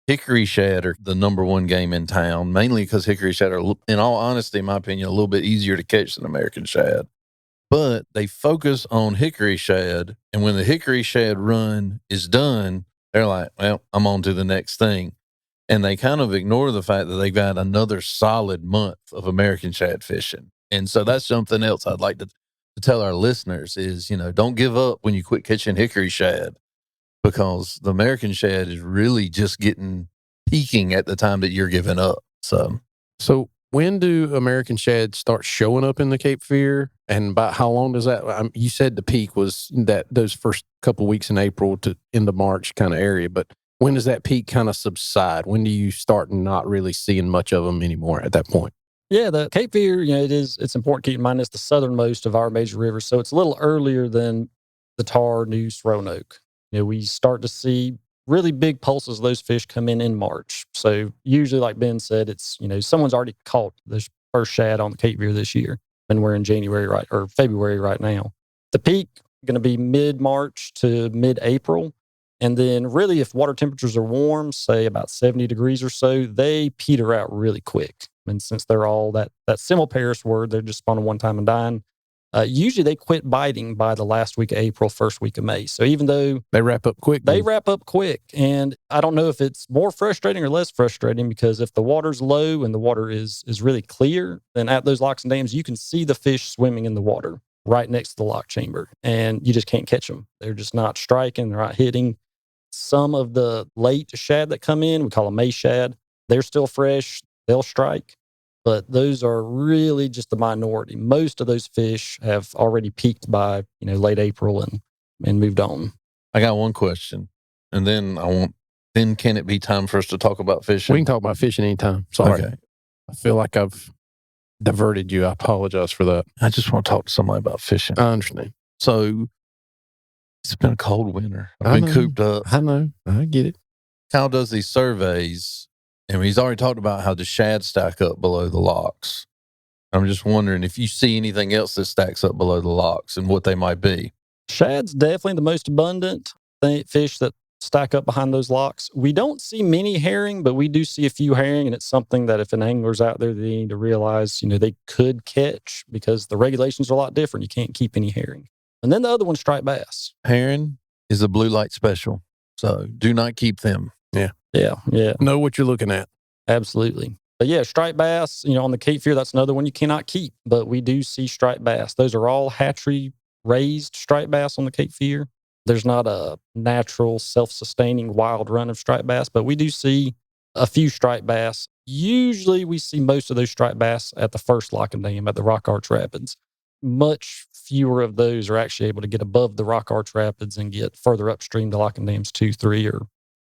hickory shad are the number one game in town, mainly because hickory shad are, in all honesty, in my opinion, a little bit easier to catch than American shad. But they focus on hickory shad, and when the hickory shad run is done, they're like, well, I'm on to the next thing. And they kind of ignore the fact that they've got another solid month of American shad fishing. And so that's something else I'd like to to tell our listeners is, don't give up when you quit catching hickory shad, because the American shad is really just peaking at the time that you're giving up. So when do American shad start showing up in the Cape Fear, and about how long does that? You said the peak was those first couple of weeks in April to into March kind of area, but when does that peak kind of subside? When do you start not really seeing much of them anymore at that point? Yeah, the Cape Fear, it's important to keep in mind it's the southernmost of our major rivers. So it's a little earlier than the Tar, Neuse, Roanoke. We start to see really big pulses of those fish come in March. So usually, like Ben said, it's, someone's already caught this first shad on the Cape Fear this year, and we're in January or February right now. The peak going to be mid-March to mid-April. And then really, if water temperatures are warm, say about 70 degrees or so, they peter out really quick. And since they're all that Semmelparis word, they're just spawning one time and dying. Usually they quit biting by the last week of April, first week of May. So even though they wrap up quick, And I don't know if it's more frustrating or less frustrating, because if the water's low and the water is really clear, then at those locks and dams, you can see the fish swimming in the water right next to the lock chamber, and you just can't catch them. They're just not striking. They're not hitting. Some of the late shad that come in, we call them May shad, they're still fresh. They'll strike. But those are really just the minority. Most of those fish have already peaked by, late April and moved on. I got one question, and then then can it be time for us to talk about fishing? We can talk about fishing anytime. Sorry. Okay. I feel like I've diverted you. I apologize for that. I just want to talk to somebody about fishing. I understand. So it's been a cold winter. I've been cooped up. I know. I get it. Kyle does these surveys, and he's already talked about how the shad stack up below the locks. I'm just wondering if you see anything else that stacks up below the locks and what they might be. Shad's definitely the most abundant fish that stack up behind those locks. We don't see many herring, but we do see a few herring, and it's something that if an angler's out there, they need to realize, they could catch, because the regulations are a lot different. You can't keep any herring. And then the other one's striped bass. Herring is a blue light special, so do not keep them. Yeah. Know what you're looking at. Absolutely. But yeah, striped bass, on the Cape Fear, that's another one you cannot keep, but we do see striped bass. Those are all hatchery raised striped bass on the Cape Fear. There's not a natural self-sustaining wild run of striped bass, but we do see a few striped bass. Usually we see most of those striped bass at the first lock and dam at the Rock Arch Rapids. Much fewer of those are actually able to get above the Rock Arch Rapids and get further upstream to lock and dams 2, 3,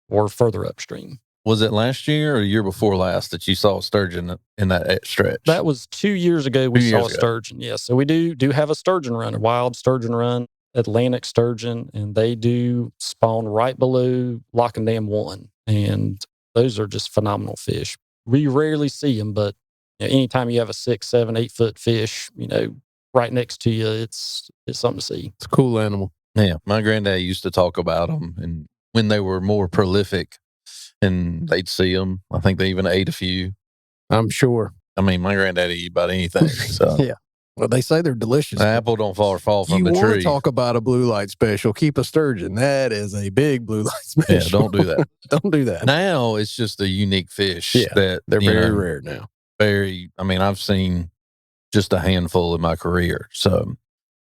or further upstream. Was it last year or the year before last that you saw a sturgeon in that stretch? That was 2 years ago we saw a sturgeon. Yeah, so we do have a sturgeon run, a wild sturgeon run, Atlantic sturgeon, and they do spawn right below Lock and Dam 1. And those are just phenomenal fish. We rarely see them, but anytime you have a 6, 7, 8 foot fish, right next to you, it's something to see. It's a cool animal. Yeah, my granddad used to talk about them, and when they were more prolific, and they'd see them. I think they even ate a few. I'm sure. I mean, my granddad eat about anything. So yeah. Well, they say they're delicious. The apple don't fall from the tree. You want to talk about a blue light special? Keep a sturgeon. That is a big blue light special. Yeah, don't do that. Don't do that. Now it's just a unique fish. Yeah, that they're very rare now. I've seen just a handful in my career. So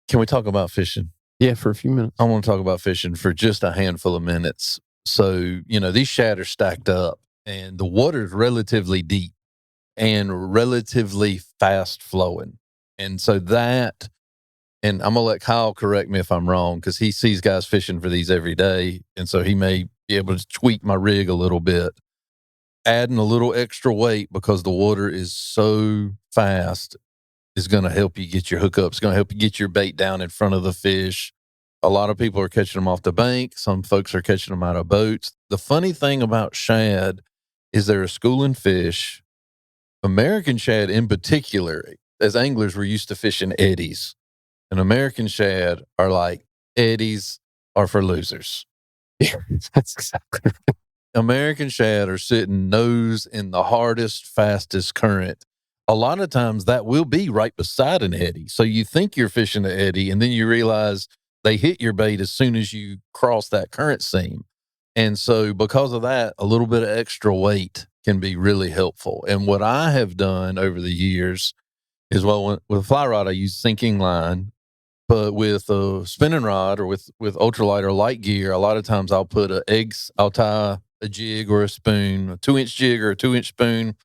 can we talk about fishing? Yeah, for a few minutes. I want to talk about fishing for just a handful of minutes. So, these shad are stacked up, and the water's relatively deep and relatively fast flowing. And so and I'm going to let Kyle correct me if I'm wrong, because he sees guys fishing for these every day. And so he may be able to tweak my rig a little bit, adding a little extra weight because the water is so fast is going to help you get your hookups. It's going to help you get your bait down in front of the fish. A lot of people are catching them off the bank. Some folks are catching them out of boats. The funny thing about shad is they're a schooling fish. American shad in particular, as anglers, we're used to fishing eddies. And American shad are like, eddies are for losers. Yeah, that's exactly right. American shad are sitting nose in the hardest, fastest current. A lot of times that will be right beside an eddy. So you think you're fishing an eddy, and then you realize they hit your bait as soon as you cross that current seam. And so because of that, a little bit of extra weight can be really helpful. And what I have done over the years is, with a fly rod, I use sinking line. But with a spinning rod or with ultralight or light gear, a lot of times I'll put I'll tie a jig or a spoon, a 2-inch jig or a 2-inch spoon,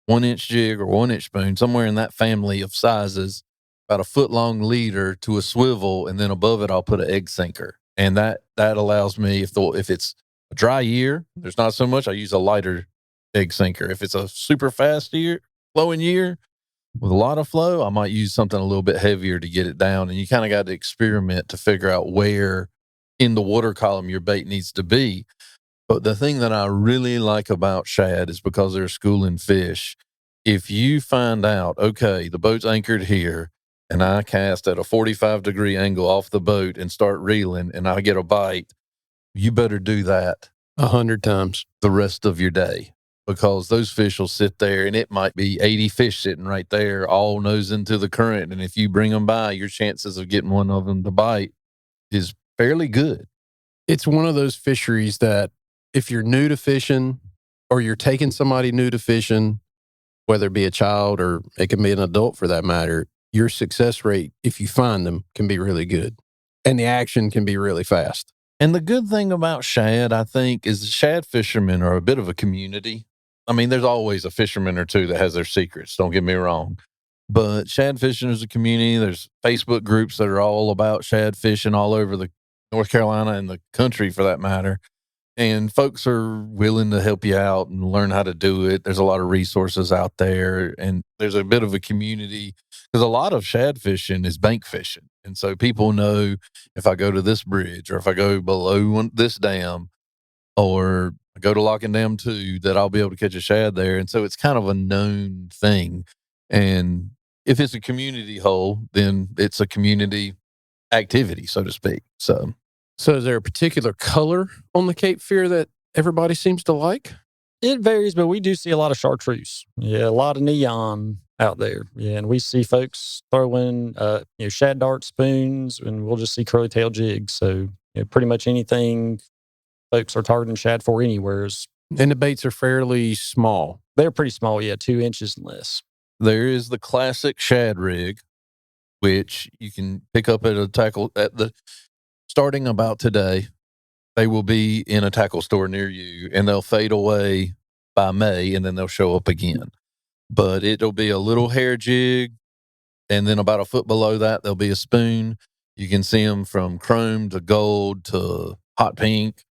1-inch jig or 1-inch spoon, somewhere in that family of sizes, about a foot long leader to a swivel, and then above it I'll put an egg sinker, and that allows me, if it's a dry year, there's not so much. I use a lighter egg sinker. If it's a super fast year, flowing year, with a lot of flow, I might use something a little bit heavier to get it down. And you kind of got to experiment to figure out where in the water column your bait needs to be. But the thing that I really like about shad is because they're schooling fish. If you find out, okay, the boat's anchored here and I cast at a 45-degree angle off the boat and start reeling and I get a bite, you better do that 100 times the rest of your day, because those fish will sit there and it might be 80 fish sitting right there, all nose into the current. And if you bring them by, your chances of getting one of them to bite is fairly good. It's one of those fisheries that if you're new to fishing or you're taking somebody new to fishing, whether it be a child or it can be an adult for that matter, your success rate, if you find them, can be really good. And the action can be really fast. And the good thing about shad, I think, is the shad fishermen are a bit of a community. I mean, there's always a fisherman or two that has their secrets, don't get me wrong. But shad fishing is a community. There's Facebook groups that are all about shad fishing all over the North Carolina and the country for that matter. And folks are willing to help you out and learn how to do it. There's a lot of resources out there, and there's a bit of a community because a lot of shad fishing is bank fishing. And so people know if I go to this bridge or if I go below this dam or I go to Locking Dam 2, that I'll be able to catch a shad there. And so it's kind of a known thing. And if it's a community hole, then it's a community activity, so to speak. So is there a particular color on the Cape Fear that everybody seems to like? It varies, but we do see a lot of chartreuse. Yeah, a lot of neon out there. Yeah, and we see folks throwing, shad dart spoons, and we'll just see curly tail jigs. So pretty much anything folks are targeting shad for anywhere is. And the baits are fairly small. They're pretty small, 2 inches and less. There is the classic shad rig, which you can pick up at a tackle starting about today. They will be in a tackle store near you, and they'll fade away by May, and then they'll show up again. But it'll be a little hair jig, and then about a foot below that, there'll be a spoon. You can see them from chrome to gold to hot pink,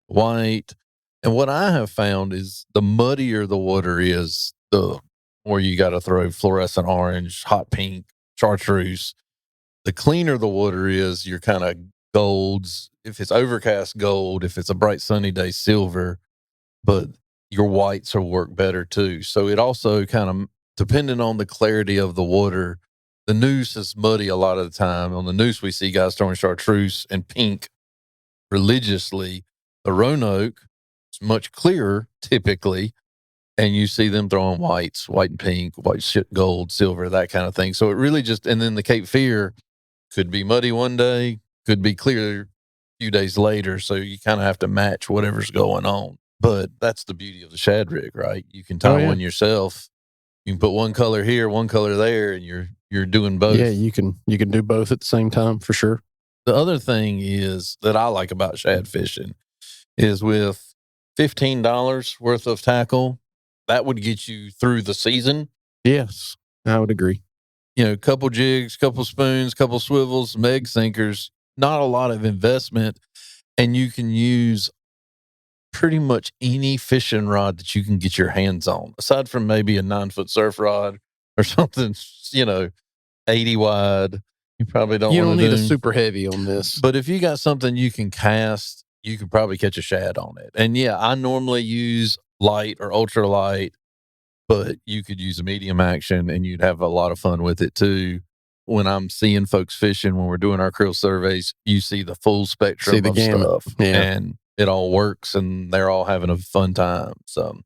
white. And what I have found is the muddier the water is, the more you got to throw fluorescent orange, hot pink, chartreuse. The cleaner the water is, your kind of golds. If it's overcast, gold. If it's a bright sunny day, silver. But your whites will work better too. So it also kind of, depending on the clarity of the water, the noose is muddy a lot of the time. On the noose, we see guys throwing chartreuse and pink religiously. The Roanoke is much clearer typically, and you see them throwing whites, white and pink, gold, silver, that kind of thing. So it really just, and then the Cape Fear could be muddy one day, could be clear a few days later. So you kind of have to match whatever's going on. But that's the beauty of the shad rig, right? You can tie one yourself. You can put one color here, one color there, and you're doing both. Yeah, you can do both at the same time for sure. The other thing is that I like about shad fishing is with $15 worth of tackle, that would get you through the season. Yes, I would agree. Couple jigs, couple spoons, couple swivels, some egg sinkers, not a lot of investment. And you can use pretty much any fishing rod that you can get your hands on, aside from maybe a 9-foot surf rod or something, 80 wide. You probably don't need a super heavy on this. But if you got something you can cast, you could probably catch a shad on it. And I normally use light or ultra light, but you could use a medium action and you'd have a lot of fun with it too. When I'm seeing folks fishing, when we're doing our creel surveys, you see the full spectrum of stuff. Yeah. And it all works and they're all having a fun time. So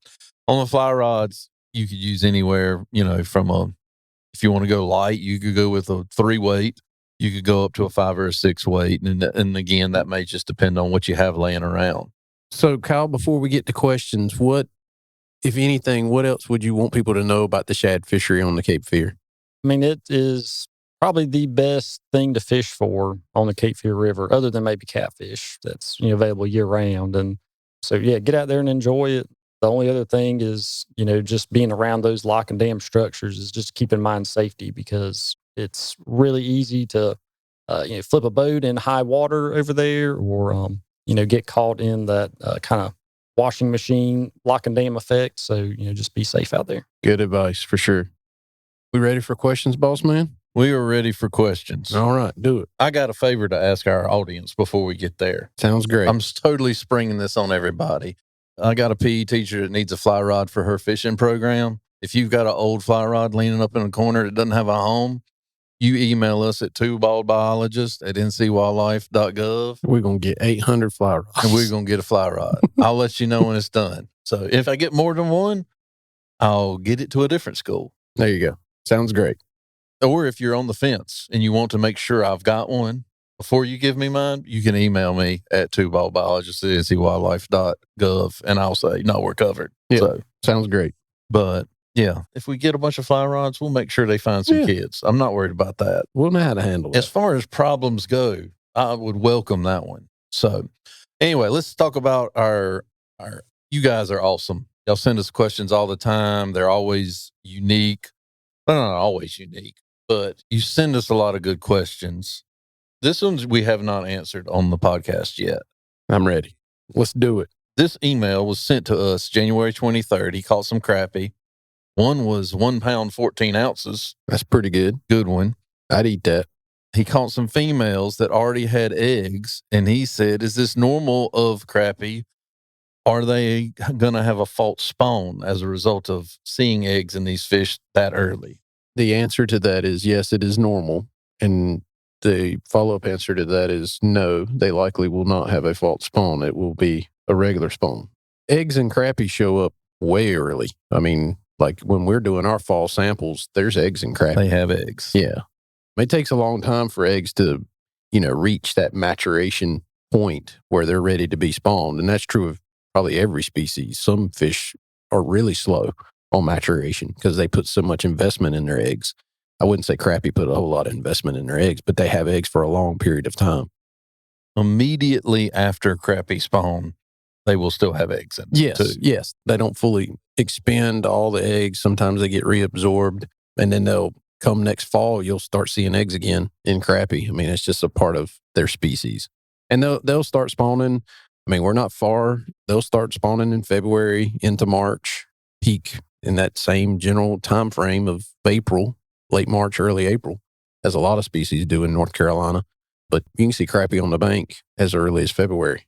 on the fly rods, you could use anywhere, if you want to go light, you could go with a 3-weight. You could go up to a 5 or a 6-weight. And again, that may just depend on what you have laying around. So Kyle, before we get to questions, what, if anything, what else would you want people to know about the shad fishery on the Cape Fear? I mean, it is probably the best thing to fish for on the Cape Fear River, other than maybe catfish that's available year round. And so, yeah, get out there and enjoy it. The only other thing is, just being around those lock and dam structures is just keep in mind safety, because it's really easy to, flip a boat in high water over there, or, get caught in that kind of washing machine lock and dam effect. So, just be safe out there. Good advice for sure. We ready for questions, boss man? We are ready for questions. All right, do it. I got a favor to ask our audience before we get there. Sounds great. I'm totally springing this on everybody. I got a PE teacher that needs a fly rod for her fishing program. If you've got an old fly rod leaning up in a corner that doesn't have a home, you email us at twobaldbiologist@ncwildlife.gov. We're going to get 800 fly rods. And we're going to get a fly rod. I'll let you know when it's done. So if I get more than one, I'll get it to a different school. There you go. Sounds great. Or if you're on the fence and you want to make sure I've got one before you give me mine, you can email me at twobaldbiologist@ncwildlife.gov, and I'll say, no, we're covered. Yeah. So, Sounds great. but yeah, if we get a bunch of fly rods, we'll make sure they find some kids. I'm not worried about that. We'll know how to handle it. As far as problems go, I would welcome that one. So anyway, let's talk about our you guys are awesome. Y'all send us questions all the time. They're always unique. They're not always unique, but you send us a lot of good questions. This one's we have not answered on the podcast yet. I'm ready. Let's do it. This email was sent to us January 23rd. He caught some crappie. One was 1 pound, 14 ounces. That's pretty good. Good one. I'd eat that. He caught some females that already had eggs, and he said, is this normal of crappie? Are they going to have a false spawn as a result of seeing eggs in these fish that early? The answer to that is yes, it is normal. And the follow-up answer to that is no, they likely will not have a false spawn. It will be a regular spawn. Eggs and crappie show up way early. I mean, like when we're doing our fall samples, there's eggs and crappie. They have eggs. Yeah. It takes a long time for eggs to, reach that maturation point where they're ready to be spawned. And that's true of probably every species. Some fish are really slow on maturation because they put so much investment in their eggs. I wouldn't say crappie put a whole lot of investment in their eggs, but they have eggs for a long period of time. Immediately after crappie spawn, they will still have eggs in them too. Yes. They don't fully expend all the eggs. Sometimes they get reabsorbed, and then they'll come next fall, you'll start seeing eggs again in crappie. I mean, it's just a part of their species. And they'll start spawning. I mean, we're not far. They'll start spawning in February into March, peak in that same general time frame of April, late March, early April, as a lot of species do in North Carolina. But you can see crappie on the bank as early as February.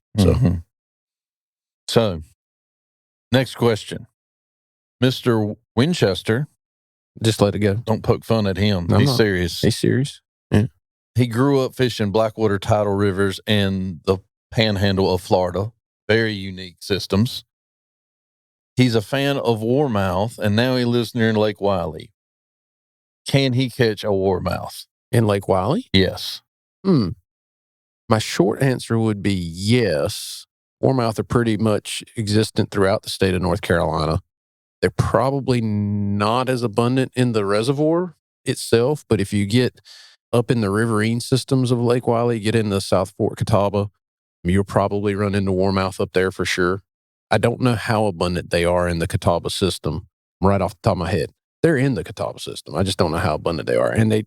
So, next question. Mr. Winchester. Just let it go. Don't poke fun at him. I'm He's not. serious. He's serious. Yeah. He grew up fishing blackwater tidal rivers in the panhandle of Florida. Very unique systems. He's a fan of warmouth, and now he lives near Lake Wylie. Can he catch a warmouth? In Lake Wylie? Yes. My short answer would be yes. Warmouth are pretty much existent throughout the state of North Carolina. They're probably not as abundant in the reservoir itself, but if you get up in the riverine systems of Lake Wylie, get into South Fort Catawba, you'll probably run into warmouth up there for sure. I don't know how abundant they are in the Catawba system right off the top of my head. They're in the Catawba system. I just don't know how abundant they are. And they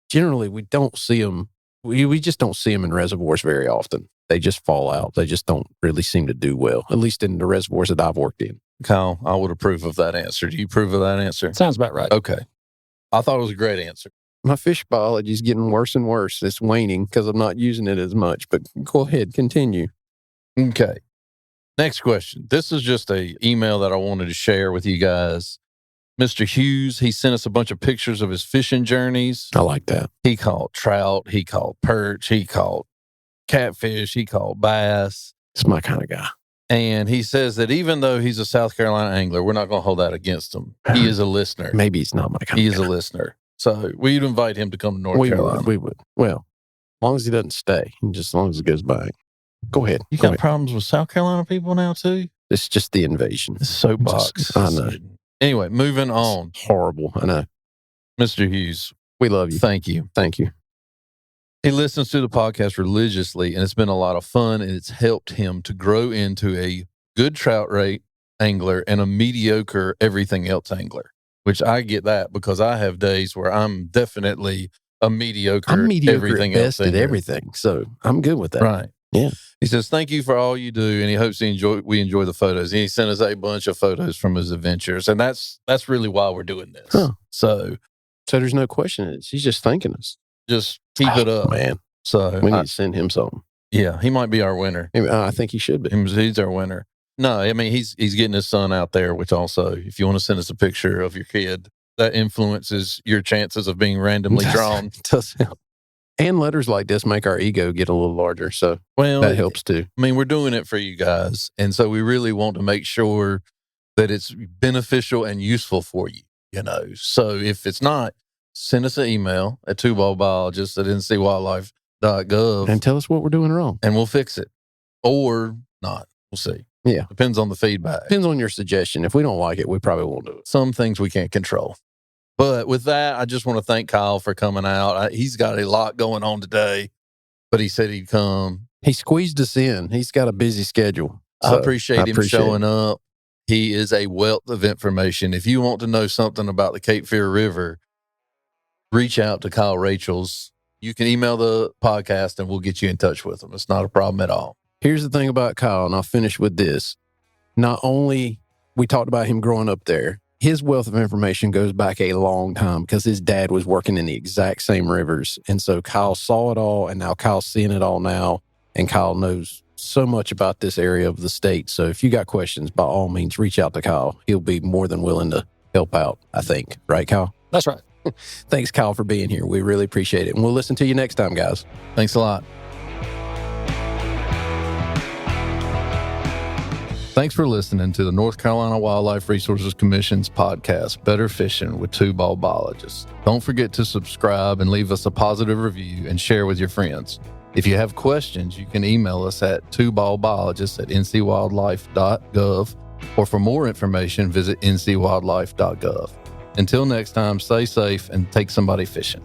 generally, we don't see them. We just don't see them in reservoirs very often. They just fall out. They just don't really seem to do well, at least in the reservoirs that I've worked in. Kyle, I would approve of that answer. Do you approve of that answer? Sounds about right. Okay. I thought it was a great answer. My fish biology is getting worse and worse. It's waning because I'm not using it as much, but go ahead, continue. Okay. Next question. This is just a email that I wanted to share with you guys. Mr. Hughes, he sent us a bunch of pictures of his fishing journeys. I like that. He caught trout. He caught perch. He caught catfish. He caught bass. It's my kind of guy. And he says that even though he's a South Carolina angler, we're not going to hold that against him. He is a listener. Maybe he's not my kind He of is guy. a listener. So we'd invite him to come to North Carolina. We would. Well, as long as he doesn't stay, and just as long as it goes by. Go ahead. You Go got ahead. problems with South Carolina people now, too? It's just the invasion. This soapbox. I know. Anyway, moving on. Horrible. I know. Mr. Hughes, We love you. Thank you. Thank you. He listens to the podcast religiously, and it's been a lot of fun, and it's helped him to grow into a good trout rate angler and a mediocre everything else angler, which I get that because I have days where I'm definitely a mediocre, I'm mediocre everything at else best at angler. everything, so I'm good with that. Right. Yeah. He says, thank you for all you do, and he hopes we enjoy the photos. And he sent us a bunch of photos from his adventures, and that's really why we're doing this. Huh. So there's no question. He's just thanking us. just keep it up. Man. So We need to send him something. yeah, he might be our winner. I think he should be. He's our winner. No, I mean, he's getting his son out there, which also, if you want to send us a picture of your kid, that influences your chances of being randomly drawn. It does help. And letters like this make our ego get a little larger, so Well, that helps too. I mean, we're doing it for you guys. And so we really want to make sure that it's beneficial and useful for you, So if it's not, send us an email at twoballbiologist@ncwildlife.gov And tell us what we're doing wrong. and we'll fix it. Or not. We'll see. Yeah. Depends on the feedback. Depends on your suggestion. If we don't like it, we probably won't do it. Some things we can't control. But with that, I just want to thank Kyle for coming out. He's got a lot going on today, but he said he'd come. He squeezed us in. He's got a busy schedule. I So, appreciate him showing up. He is a wealth of information. If you want to know something about the Cape Fear River, reach out to Kyle Rachels. You can email the podcast and we'll get you in touch with him. It's not a problem at all. Here's the thing about Kyle, and I'll finish with this. Not only we talked about him growing up there, his wealth of information goes back a long time because his dad was working in the exact same rivers. And so Kyle saw it all, and now Kyle's seeing it all now. And Kyle knows so much about this area of the state. So if you got questions, by all means, reach out to Kyle. He'll be more than willing to help out, I think. Right, Kyle? That's right. Thanks, Kyle, for being here. We really appreciate it. And we'll listen to you next time, guys. Thanks a lot. Thanks for listening to the North Carolina Wildlife Resources Commission's podcast, Better Fishing with Two Ball Biologists. Don't forget to subscribe and leave us a positive review and share with your friends. If you have questions, you can email us at twoballbiologists@ncwildlife.gov, or for more information, visit ncwildlife.gov. Until next time, stay safe and take somebody fishing.